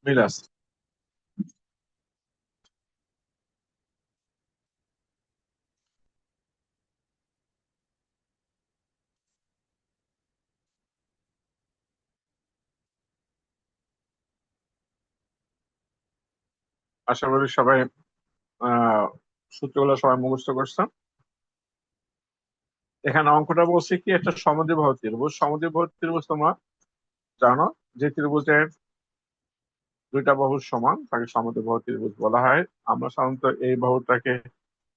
মিল আছে। আশা করি সবাই আহ সূত্রগুলো সবাই মুখস্থ করছে। এখানে অঙ্কটা বলছে কি, একটা সমদ্বিবাহু ত্রিভুজ। সমদ্বিবাহু ত্রিভুজ তোমরা জানো, যে ত্রিভুজের দুইটা বাহু সমান তাকে সমদ্বিবাহু ত্রিভুজ বলা হয়। আমরা সাধারণত এই বাহুটাকে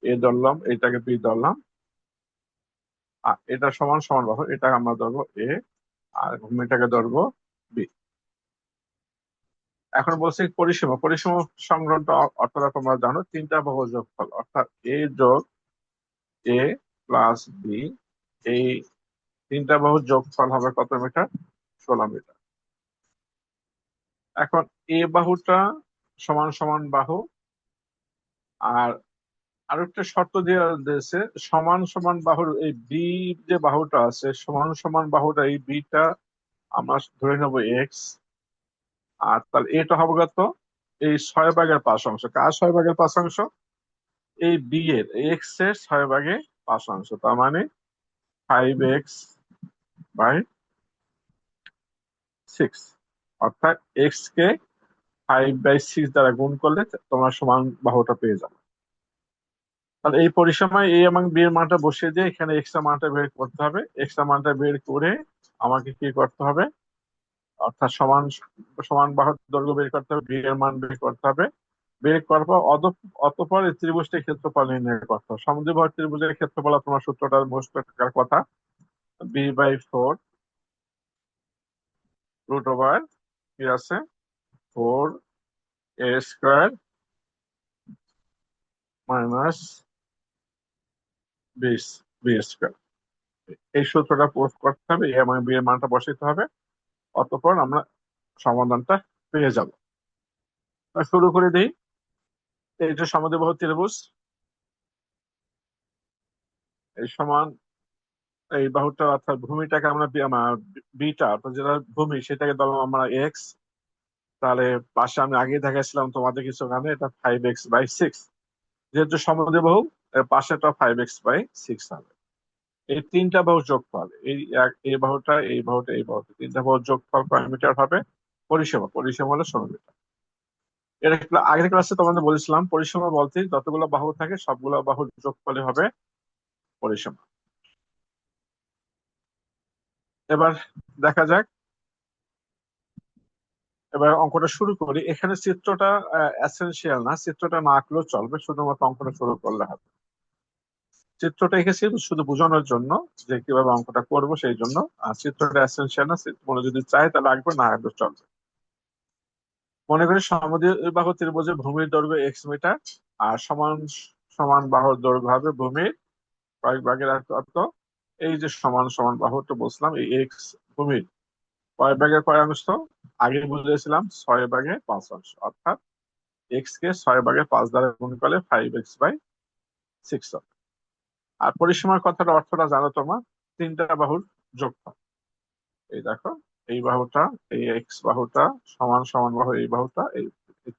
এ ধরলাম, এইটাকে বি ধরলাম, আর এটা সমান সমান বাহু, এটা আমরা ধরবো এ, আর ভূমিটাকে ধরবো বি। এখন বলছি পরিসীমা। পরিসীমা সংক্রান্ত অর্থটা তোমরা জানো, তিনটা বাহুর যোগফল, অর্থাৎ এ যোগ এ প্লাস বি, এই তিনটা বাহুর যোগফল হবে কত মিটার? 16 মিটার। এখন এ বাহুটা সমান সমান বাহু, আর আরেকটা শর্ত দিয়ে দিয়েছে, সমান সমান বাহুর এই বি, যে বাহুটা আছে সমান সমান বাহুটা, এই বিটা আমরা ধরে নেবো এক্স, আর তাহলে এটা হবে কত? এই 6/5 কার 6/5? এই বি এর, এক্স এর 6/5, তার মানে 5x/6। অর্থাৎ এক্স কে 5/6 দ্বারা গুণ করলে তোমার সমান বাহুটা পেয়ে যাবে। তাহলে এই পরিসীমায় এ এবং বি এর মানটা বসিয়ে দিয়ে এখানে এক্স এর মানটা বের করতে হবে। এক্স এর মানটা বের করে আমাকে কি করতে হবে? অর্থাৎ সমান সমান বাহুর দৈর্ঘ্য বের করতে হবে, বি এর মান বের করতে হবে। বের করার পর অতঃপর এই ত্রিভুজটির ক্ষেত্রফল নির্ণয় করতে হবে। সমদ্বিবাহু ত্রিভুজের ক্ষেত্রফল তোমার সূত্রটা মুখস্থ থাকার কথা, b/4 √, কি আছে, 4a² মাইনাস বি²। এই সূত্রটা প্রয়োগ করতে হবে, এ এবং বি এর মানটা বসাইতে হবে, অতঃপর আমরা সমাধানটা পেয়ে যাব। শুরু করে দিই। এইটা সমদ্বিবাহু ত্রিভুজ, এই সমান এই বাহুটা অর্থাৎ ভূমিটাকে আমরা বিটা অর্থাৎ যেটা ভূমি সেটাকে ধরলাম আমরা এক্স। তাহলে পাশে আমি আগে দেখাচ্ছিলাম তোমাদের কিছু, ওখানে এটা 5x/6, যেহেতু সমদ্বিবাহু পাশেটা 5x/6 হবে। এই তিনটা বাহুর যোগফল, এই বাহুটা এই বাহুটা এই বাহুটা, তিনটা বাহুর যোগফল কয় মিটার হবে? পরিসীমা, পরিসীমা হলো 16 মিটার। এটা আগের ক্লাসে তোমাদের বলেছিলাম, পরিসীমা বলতে যতগুলো বাহু থাকে সবগুলো বাহুর যোগফলই হবে পরিসীমা। এবার দেখা যাক, এবার অঙ্কটা শুরু করি। এখানে চিত্রটা এসেনশিয়াল না, চিত্রটা না আঁকলেও চলবে, শুধুমাত্র অঙ্কটা শুরু করলে হবে। চিত্রটা এঁকেছি শুধু বোঝানোর জন্য যে কিভাবে অঙ্কটা করবো, সেই জন্য। আর চিত্রটা এসেনশিয়াল না, মনে যদি চায় তাহলে আঁকবে, না আঁকবে চলবে। মনে করি সমদ্বিবাহু ত্রিভুজের ভূমির দৈর্ঘ্য x মিটার, আর সমান সমান বাহুর দৈর্ঘ্য হবে ভূমির কয়েক ভাগের অর্থ। এই যে সমান সমান বাহুটা বলছিলাম, এই এক্স ভূমির কয় ভাগের কয় অংশ? আগে বুঝেছিলাম 6/5, অর্থাৎ এক্স কে 6/5 দ্বারা গুণ করলে 5x/6 হবে। আর পরিসীমার কথাটা অর্থটা জানো তোমার, তিনটা বাহুর যোগফল। এই দেখো, এই বাহুটা, এই এক্স বাহুটা, সমান সমান বাহু এই বাহুটা, এই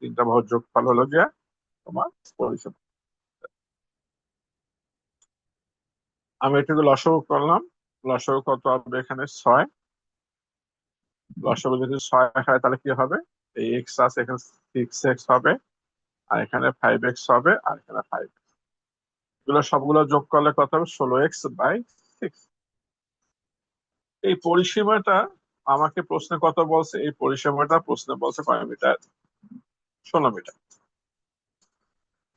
তিনটা বাহুর যোগফল হলো গিয়ে তোমার পরিসীমা। আমি এটুকু লসাগু করলাম। লসাগু কত হবে এখানে? 6। লসাগু যদি 6 হয় তাহলে কি হবে? এই এক্স আছে এখানে 6x হবে, আর এখানে 5x হবে, আর এখানে 5। এগুলো সবগুলো যোগ করলে কত হবে? 16x/6। এই পরিসীমাটা আমাকে প্রশ্নে কত বলছে? এই পরিসীমাটা প্রশ্নে বলছে কয় মিটার? 16 মিটার।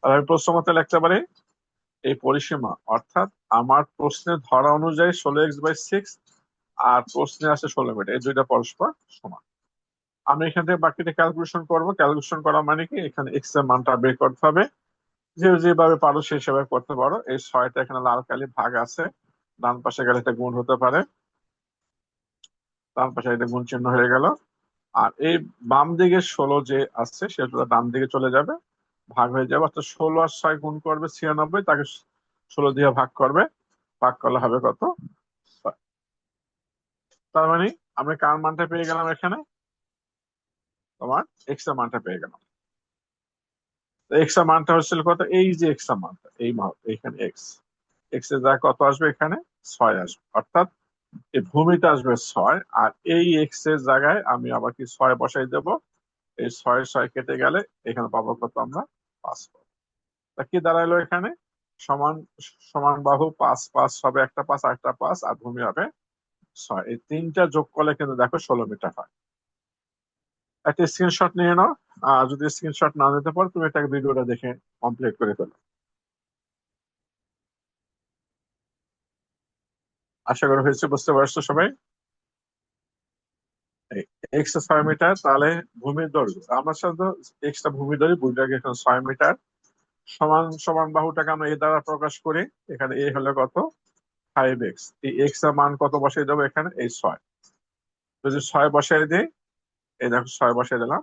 আর আমি প্রশ্ন মতে লিখতে পারি, এই পরিসীমা অর্থাৎ আমার প্রশ্নের ধরা অনুযায়ী 16x/6, আর প্রশ্নে আছে 16 মিটার, এই দুইটা পরস্পর সমান। আমি এখান থেকে বাকিটা ক্যালকুলেশন করব। ক্যালকুলেশন করা মানে কি, এখানে এক্স এর মানটা বের করতে হবে। যে যেভাবে পারো সেই হিসাবে করতে পারো। এই 6টা এখানে লাল কালি ভাগ আছে, ডান পাশে গেলে এটা গুণ হতে পারে, ডান পাশে এটা গুণ চিহ্ন হয়ে গেল। আর এই বাম দিকে 16 যে আছে সেটা ডান দিকে চলে যাবে, ভাগ হয়ে যাবে। অর্থাৎ 16 আর 6 গুণ করবে 96, তাকে 16 দিয়ে ভাগ করবে, ভাগ করলে হবে কত? 6। তার মানে আমরা কার মানটা পেয়ে গেলাম এখানে? তোমার এক্স এর মানটা পেয়ে গেলাম। এক্স এর মানটা হচ্ছিল কত, এই যে এক্স এর মানটা, এইখানে এক্স, এক্স এর জায়গায় কত আসবে, এখানে 6 আসবে, অর্থাৎ এই ভূমিটা আসবে 6, আর এই এক্স এর জায়গায় আমি আবার কি 6 বসাই দেব। এই 6 কেটে গেলে এখানে পাবো কত আমরা, 5 পাবো। তা কি দাঁড়াইলো এখানে, সমান সমান বাহু 5 5 হবে, একটা 5 আরেকটা 5, আর ভূমি হবে 6, এই তিনটা যোগ করলে কিন্তু দেখো 16 মিটার হয়। একটা স্ক্রিনশট নিয়ে নাও, যদি স্ক্রিনশট না নিতে পারো তুমি একটা ভিডিওটা দেখে কমপ্লিট করে ফেলো। আশা করা হয়েছে, বুঝতে পারছো সবাই। এক্স 6 মিটার, তাহলে ভূমির দৈর্ঘ্য আমরা সাধারণত এক্সটা ভূমি ধরি, বুঝলাকে এখানে 6 মিটার, সমান সমান বাহুটাকে আমরা এ দ্বারা প্রকাশ করি। এখানে এ হলো কত, 5x, এই এক্স এর মান কত বসাই দেবো এখানে, এই 6, যদি 6 বসাই দিই, এই দেখো 6 বসাই দিলাম,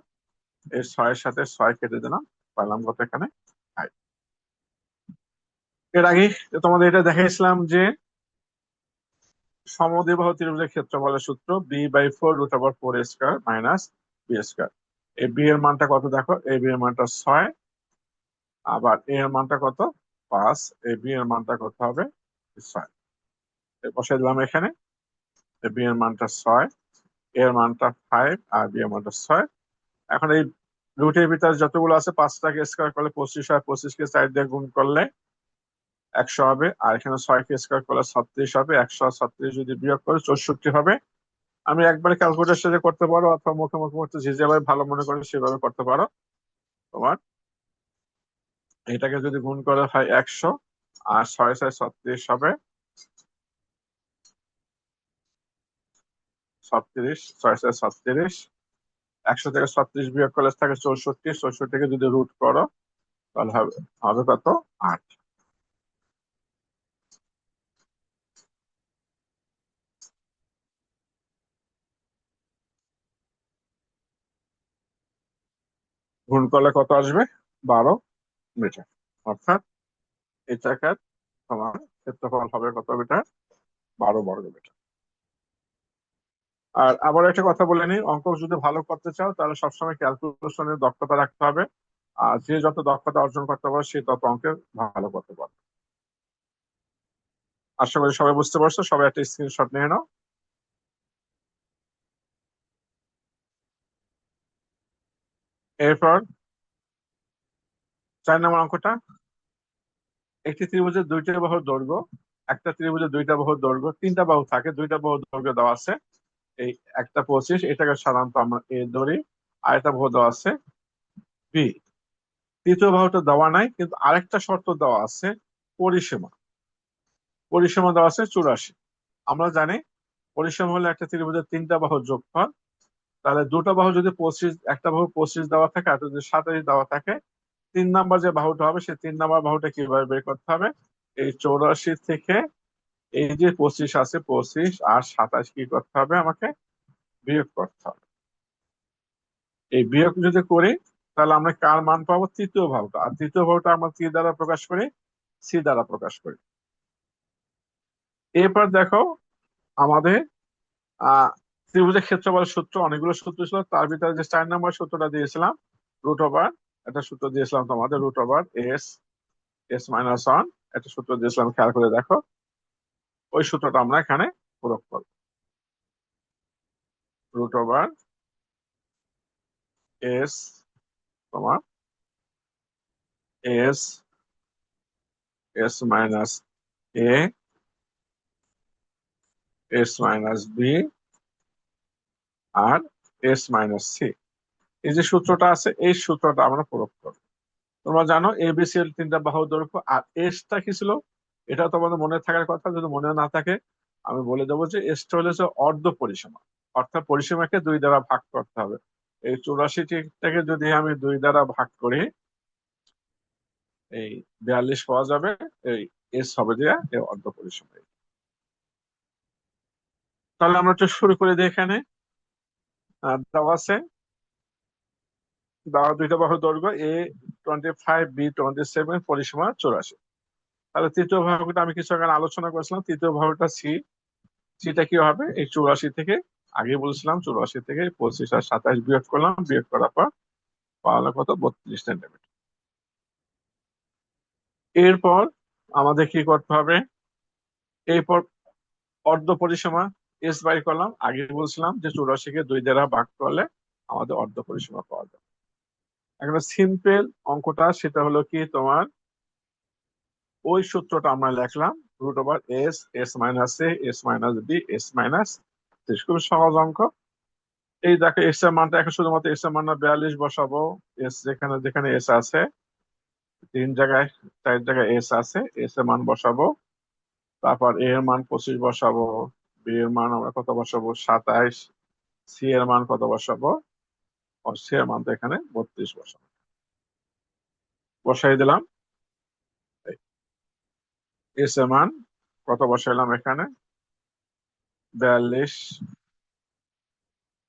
এই 6 এর সাথে 6 কেটে দিলাম, পাইলাম কত এখানে 5। এর আগে তোমাদের এটা দেখাইছিলাম যে সমদ্বিবাহু ত্রিভুজের ক্ষেত্রফলের সূত্র b/4 √4 স্কয়ার - b স্কয়ার। এই b এর মানটা কত দেখো, এই b এর মানটা 6, আবার a এর মানটা কত 5, এই b এর মানটা কত হবে 6, বসাই দিলাম এখানে। b এর মানটা 6, a এর মানটা 5, আর b এর মানটা 6। এখন এই রুটের ভিতরে যতগুলো আছে 5টাকে স্কয়ার করলে 25 হয়, 25কে 4 দিয়ে গুণ করলে 100 হবে, আর এখানে 6কে স্কয়ার করলে 36 হবে, 136 যদি বিয়োগ করে 64 হবে। আমি একবারে ক্যালকুলেটর সাথে করতে পারো, অথবা মুখে মুখে করতে, যেভাবে ভালো মনে করে সেভাবে করতে পারো। তোমার এটাকে যদি গুণ করা হয় 100, আর 6 6 36 হবে 36, 6 6 36, 100 থেকে 36 বিয়োগ করলে থাকে 64, 64 যদি রুট করো তাহলে হবে হবে কত 8। গুণ করলে কত আসবে, 12 মিটার, অর্থাৎ এই জায়গার তোমার ক্ষেত্রফল হবে কত মিটার, 12 বর্গ মিটার। আর আবার একটা কথা বলে নিই, অঙ্ক যদি ভালো করতে চাও তাহলে সবসময় ক্যালকুলেশনের দক্ষতা রাখতে হবে, আর যে যত দক্ষতা অর্জন করতে পারে সে তত অঙ্কে ভালো করতে পারে। আশা করি সবাই বুঝতে পারছো, সবাই একটা স্ক্রিনশট নিয়ে নাও। এরপর 4 নম্বর অঙ্কটা, একটি ত্রিভুজের দুইটা বাহুর দৈর্ঘ্য, একটা ত্রিভুজের দুইটা বাহুর দৈর্ঘ্য, তিনটা বাহু থাকে, দুইটা বাহুর দৈর্ঘ্য দেওয়া আছে এই একটা 25, এটাকে সাধারণত আমরা এ ধরি, আর একটা বাহু দেওয়া আছে বি। তৃতীয় বাহুটা দেওয়া নাই, কিন্তু আরেকটা শর্ত দেওয়া আছে, পরিসীমা, পরিসীমা দেওয়া আছে 84। আমরা জানি পরিসীমা হলো একটা ত্রিভুজের তিনটা বাহুর যোগফল, তাহলে দুটো বাহু যদি 25, একটা বাহু 25 দেওয়া থাকে আর যদি 27 দেওয়া থাকে, 3 নাম্বার যে বাহুটা হবে সেই 3 নাম্বার বাহুটা কিভাবে বের করতে হবে, এই 84 থেকে এই যে 25 আছে, 25 আর 27 কি করতে হবে, আমাকে বিয়োগ করতে হবে। এই বিয়োগ যদি করি তাহলে আমরা কার মান পাবো, তৃতীয় বাহুটা, আর তৃতীয় বাহুটা আমরা কি দ্বারা প্রকাশ করি, সি দ্বারা প্রকাশ করি। এরপর দেখো আমাদের আহ ত্রিভুজের ক্ষেত্রফলের সূত্র, অনেকগুলো সূত্র ছিল, তার ভিতরে যে 4 নম্বর সূত্রটা দিয়েছিলাম, রুট ওভার, একটা সূত্র দিয়েছিলাম তোমাদের, root over S S minus one, একটা সূত্র দিয়েছিলাম, খেয়াল করে দেখো, ওই সূত্রটা আমরা এখানে প্রয়োগ করব। রুট ওভার এস, তোমার S S minus A, S minus B, R S minus C, এই যে সূত্রটা আছে এই সূত্রটা আমরা প্রয়োগ করব। তোমরা জানো এবিসি এর তিনটা বাহুর দৈর্ঘ্য, আর এসটা কি ছিল এটা তোমাদের মনে থাকার কথা, যদি মনে না থাকে আমি বলে দেবো যে এসটা হলো যে অর্ধ পরিসীমা, অর্থাৎ পরিসীমাকে 2 দ্বারা ভাগ করতে হবে। এই 84টাকে যদি আমি 2 দ্বারা ভাগ করি, এই 42 পাওয়া যাবে, এই এস হবে যে এই অর্ধ পরিসীমা। তাহলে আমরা একটু শুরু করে দিই। এখানে দেওয়া আছে, দেওয়া দুইটা বাহুর দৈর্ঘ্য এ 25, বি 27, পরিসীমা 84। তাহলে তৃতীয় বাহুটা আমি কিছু আগে আলোচনা করেছিলাম, তৃতীয় বাহুটা সি, সিটা কি হবে, এই 84 থেকে আগে বলছিলাম 84 থেকে 25 আর 27 বিয়োগ করলাম, বিয়োগ করার পর পাওয়া কত, 32 সেন্টিমিটার। এরপর আমাদের কি করতে হবে, এরপর অর্ধ পরিসীমা এস বাই করলাম। আগে বলছিলাম যে 84 কে 2 দ্বারা ভাগ করলে আমাদের অর্ধ পরিসীমা পাওয়া যাবে। একটা সিম্পল অঙ্কটা, সেটা হলো কি তোমার ওই সূত্রটা আমরা লিখলাম, √এস, S minus A, S minus B, S minus. খুব সহজ অঙ্ক। এই দেখো এস এর মানটা এখন শুধুমাত্র এস এর মান 42 বসাবো। এস যেখানে যেখানে এস আছে, 3 জায়গায় 4 জায়গায় এস আছে, এস এর মান বসাবো। তারপর এ এর মান 25 বসাবো, বি এর মান আমরা কত বসাবো, 27, সি এর মান কত বসাবো, আর সি এর মান তো এখানে 32 বসাবো। বসাই দিলাম। এস এর মান কত বসাইলাম এখানে, 42।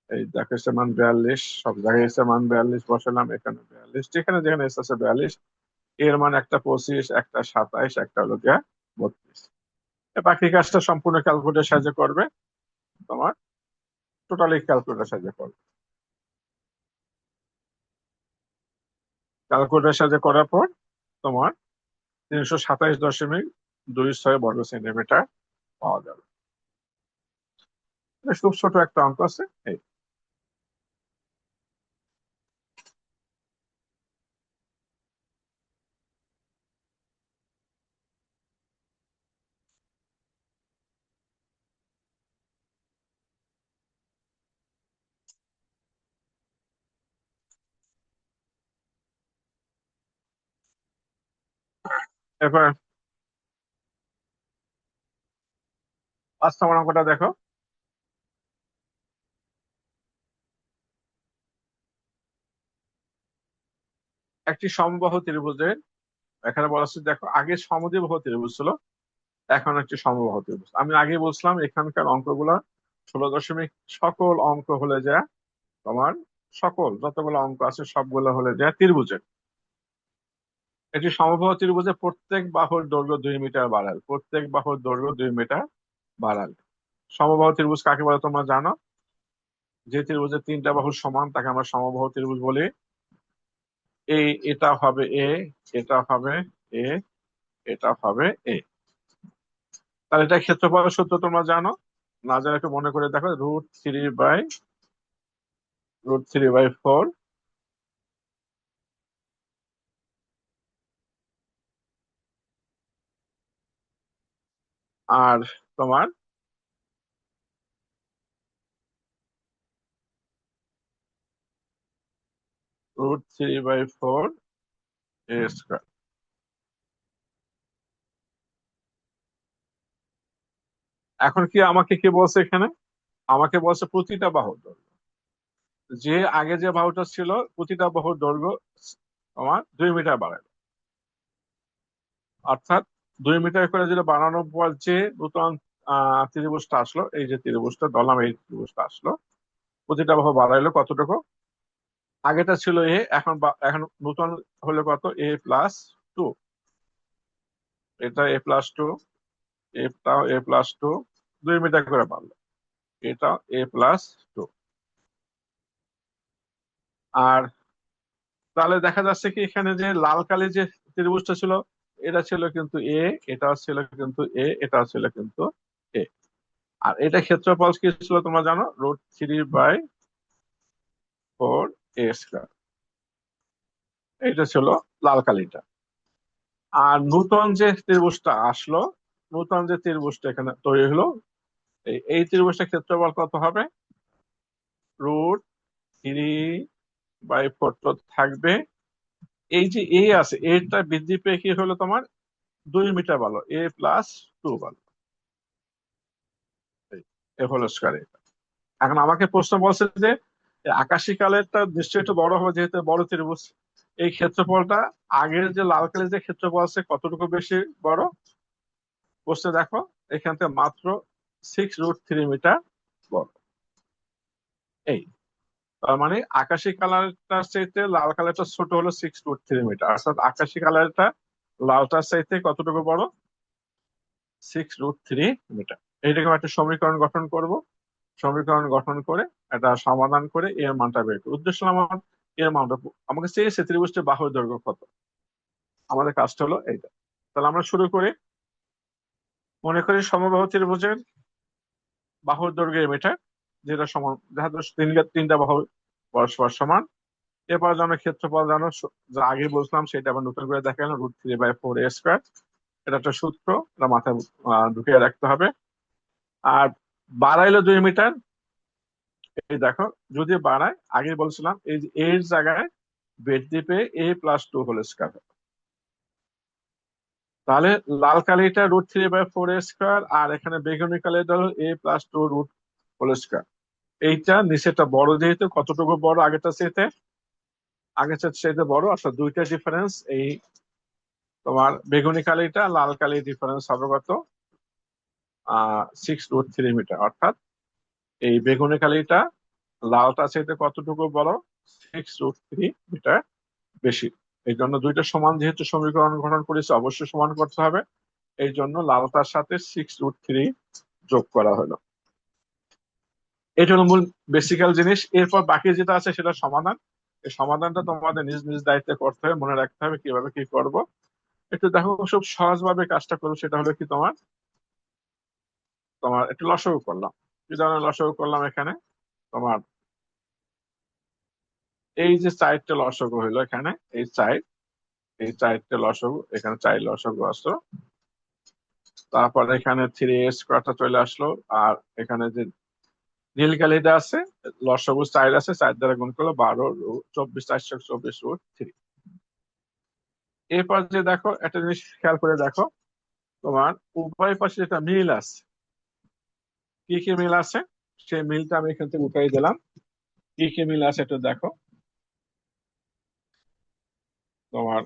এই দেখো এস এর মান 42, সব জায়গায় এস এর মান 42 বসালাম, এখানে 42, যেখানে যেখানে এস আছে 42। এর মান একটা 25, একটা 27, একটা হলো গিয়া 32। বাকি কাজটা সম্পূর্ণ ক্যালকুলেটর সাহায্যে করবে, তোমার টোটালি ক্যালকুলেটর সাহায্যে করবে। ক্যালকুলেটর সাহায্যে করার পর তোমার 327.26 বর্গ সেন্টিমিটার পাওয়া যাবে। এটা খুব ছোট একটা অঙ্ক আছে এই। এবার 5 নম্বর অঙ্কটা দেখো। একটি সমবাহু ত্রিভুজের, এখানে বলা হচ্ছে দেখো আগে সমদ্বিবাহু ত্রিভুজ ছিল, এখন একটি সমবাহু ত্রিভুজ। আমি আগে বলছিলাম এখানকার অঙ্কগুলা 16 দশমিক সকল অঙ্ক হলে যায় তোমার, সকল যতগুলো অঙ্ক আছে সবগুলো হলে যায় ত্রিভুজের। একটি সমবাহু ত্রিভুজে প্রত্যেক বাহুর দৈর্ঘ্য 2 মিটার বাড়াল, প্রত্যেক বাহুর দৈর্ঘ্য 2 মিটার বাড়াল। সমবাহু ত্রিভুজ কাকে বলে তোমরা জানো? যে ত্রিভুজের 3টা বাহু সমান তাকে আমরা সমবাহু ত্রিভুজ বলি। এটা হবে এ, এটা হবে এ, এটা হবে এ। তাহলে এটা ক্ষেত্রফলের সূত্র তোমরা জানো, না জানো একটু মনে করে দেখো, √3/4। আর তোমার √3/4 a²। এখন কি আমাকে কি বলছে এখানে, আমাকে বলছে প্রতিটা বাহুর দৈর্ঘ্য, যে আগে যে বাহুটা ছিল প্রতিটা বাহুর দৈর্ঘ্য তোমার 2 মিটার বাড়ায়। অর্থাৎ 2 মিটার করে যেটা বানানোর পর যে নতুন ত্রিভুজটা আসলো, এই যে ত্রিভুজটা ধরলাম, এই ত্রিভুজটা আসলো, প্রতিটা বাহু বাড়াইলো কতটুকু, আগেটা ছিল এ, এখন এখন নতুন হলো কত, a+2। এটা a+2, এটাও a+2, 2 মিটার করে বাড়লো, এটা a+2। আর তাহলে দেখা যাচ্ছে কি এখানে যে লাল কালি যে ত্রিভুজটা ছিল, এটা ছিল কিন্তু এ, এটাও ছিল কিন্তু এ, এটাও ছিল কিন্তু এ। আর এটা ক্ষেত্রফল কি ছিল তোমরা জানো, √3/4 a²। এটা ছিল লাল কালিটা। আর নূতন যে ত্রিভুজটা আসলো, নূতন যে ত্রিভুজটা এখানে তৈরি হলো, এই ত্রিভুজটা ক্ষেত্রফল কত হবে, √3/4 তো থাকবে। এই যে এ আছে, এটা বৃদ্ধি পেয়ে কি হলো তোমার 2 মিটার বাড়লো, a+2 বাড়লো, এ হলো স্কয়ার। এখন আমাকে প্রশ্ন বলছে যে আকাশী কালেরটা নিশ্চয়ই একটু বড় হবে, যেহেতু বড় ত্রিভুজ। এই ক্ষেত্রফলটা আগের যে লাল কালের যে ক্ষেত্রফল আছে কতটুকু বেশি বড়, প্রশ্নে দেখো এখান থেকে মাত্র 6√3 মিটার বড়। এই তার মানে আকাশী কালারটার চাইতে লাল কালারটা ছোট হলো 6√3 মিটার, অর্থাৎ আকাশী কালারটা লালটার চাইতে কতটুকু বড়, 6√3 মিটার। এইরকম একটা সমীকরণ গঠন করব। সমীকরণ গঠন করে এটা সমাধান করে এর মানটা বের করি। উদ্দেশ্য হলো আমার এর মানটা আমাকে চেয়েছে ত্রিভুজটির বাহুর দৈর্ঘ্য কত, আমাদের কাজটা হলো এইটা। তাহলে আমরা শুরু করি। মনে করি সমবাহু ত্রিভুজের বাহুর দৈর্ঘ্য মিটার, যেটা সমান, যেহেতু তিনটা বাহু পরস্পর সমান। এরপর আমরা ক্ষেত্রফল জানো, যা আগে বলছিলাম সেটা আবার নতুন করে দেখালাম, √3/4a²। এটা একটা সূত্র, এটা মাথায় ঢুকিয়ে রাখতে হবে। আর বাড়াইলো 2 মিটার, এই দেখো যদি বাড়ায়, আগে বলছিলাম এই যে এর জায়গায় বৃদ্ধি পেয়ে a+2 হোল স্কয়ার। তাহলে লাল কালিটা √3/4a², আর এখানে বেগুনি কালিটা হলো a+2 হোল স্কয়ার। এইটা নিচেটা বড়, যেহেতু কতটুকু বড় আগের চাইতে বড়, অর্থাৎ দুইটা ডিফারেন্স। এই তোমার বেগুনি কালিটা লাল কালির ডিফারেন্স হবে কত, 6√3 মিটার। অর্থাৎ এই বেগুনি কালিটা লালটা চাইতে কতটুকু বড়, 6√3 মিটার বেশি। এই জন্য দুইটা সমান, যেহেতু সমীকরণ গঠন করেছে অবশ্যই সমান করতে হবে। এই জন্য লালটার সাথে 6√3 যোগ করা হলো। এটা হলো মূল বেসিক্যাল জিনিস। এরপর বাকি যেটা আছে সেটা সমাধান। এই সমাধানটা তোমাদের নিজ নিজ দায়িত্বে করতে হবে, মনে রাখতে হবে কিভাবে কি করব। একটু দেখো, খুব সহজভাবে কাজটা করবো। সেটা হলো কি, তোমার তোমার একটু লসাগু করলাম। কি ধরনের লসাগু করলাম এখানে, তোমার এই যে 4টে লসাগু হইলো এখানে, এই 4টে লসাগু, এখানে 4 লসাগু আসলো। তারপর এখানে 3a² চলে আসলো। আর এখানে যে নীল কালিটা আছে, লসাগু 4 আছে, 4 দ্বারা গুণ করলো 12, 24, 424√3। এরপর যে দেখো, একটা জিনিস খেয়াল করে দেখো, তোমার উভয় পাশে যেটা মিল আছে, কি কি মিল আছে, সেই মিলটা আমি এখান থেকে উঠাই দিলাম। কি কি মিল আছে একটু দেখো। তোমার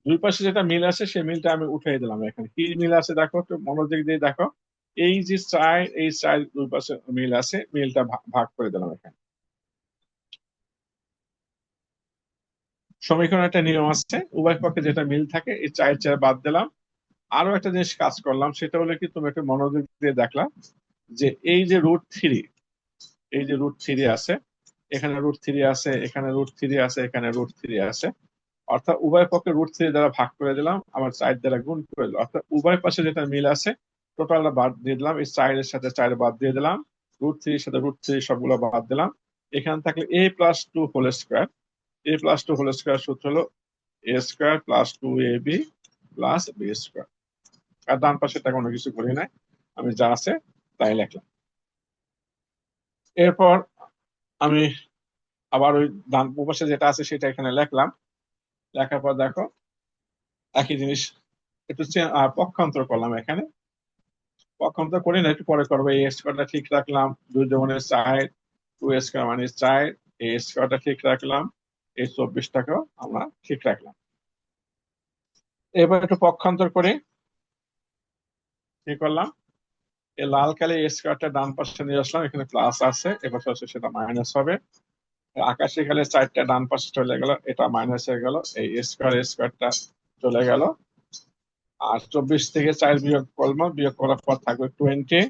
দুই পাশে যেটা মিল আছে সেই মিলটা আমি উঠাই দিলাম। এখানে কি মিল আছে দেখো, একটু মনোযোগ দিয়ে দেখো। এই যে এই 4 দুই পাশে মিল আছে, মিলটা ভাগ করে দিলাম এখানে। সমীকরণ একটা নিয়ম আছে, উভয় পক্ষে যেটা মিল থাকে এই 4 বাদ দিলাম। আরো একটা জিনিস কাজ করলাম, সেটা হলো কি, তুমি একটু মনোযোগ দিয়ে দেখলাম যে এই যে √3, এই যে √3 আছে, এখানে √3 আছে, এখানে √3 আছে, এখানে √3 আছে। অর্থাৎ উভয় পক্ষে √3 দ্বারা ভাগ করে দিলাম, আবার 4 দ্বারা গুণ করে দিলাম। অর্থাৎ উভয় পাশে যেটা মিল আছে টোটালটা বাদ দিয়ে দিলাম। এই 4 এর সাথে 4 বাদ দিয়ে দিলাম, √3 এর সাথে √3 সবগুলো বাদ দিলাম। এখানে থাকলে a+2 whole square. a+2 whole square সূত্র হলো a²+2ab+b²। আর ডান পাশেটা কোনো কিছু করি নাই, আমি যা আছে তাই লিখলাম। এরপর আমি আবার ওই ডান পাশে যেটা আছে সেটা এখানে লিখলাম। লেখার পর দেখো একই জিনিস একটু পক্ষান্তর করলাম। এখানে পক্ষান্তর করি না, একটু পরে করবো। এই স্কোয়ারটা ঠিক রাখলাম, 2 × 4, 2a² মানে 4, এই স্কোয়ারটা ঠিক রাখলাম, এই 24টাকেও আমরা ঠিক রাখলাম। এবার একটু পক্ষান্তর করে কি করলাম, এই লাল কালি স্কোয়ারটা ডান পাশে নিয়ে আসলাম, এখানে প্লাস আছে, এবার আছে সেটা মাইনাস হবে। আকাশি কালে 4টা ডান পাশে চলে গেল, এটা মাইনাস হয়ে গেল, এই স্কোয়ারটা চলে গেল। আর 24 থেকে 4 বিয়োগ করবো, বিয়োগ করার পর থাকবে 20।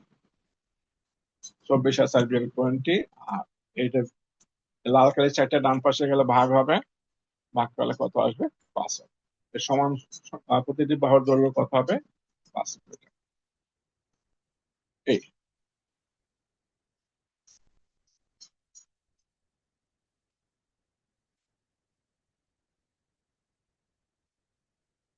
24 আর 4 বিয়োগ 20। আর এইটা লাল কালি 4টা ডান পাশে গেলে ভাগ হবে, ভাগ করলে কত আসবে, 5 হবে। সমান প্রতিটি বাহুর দৈর্ঘ্য কত হবে, 5 মিটার।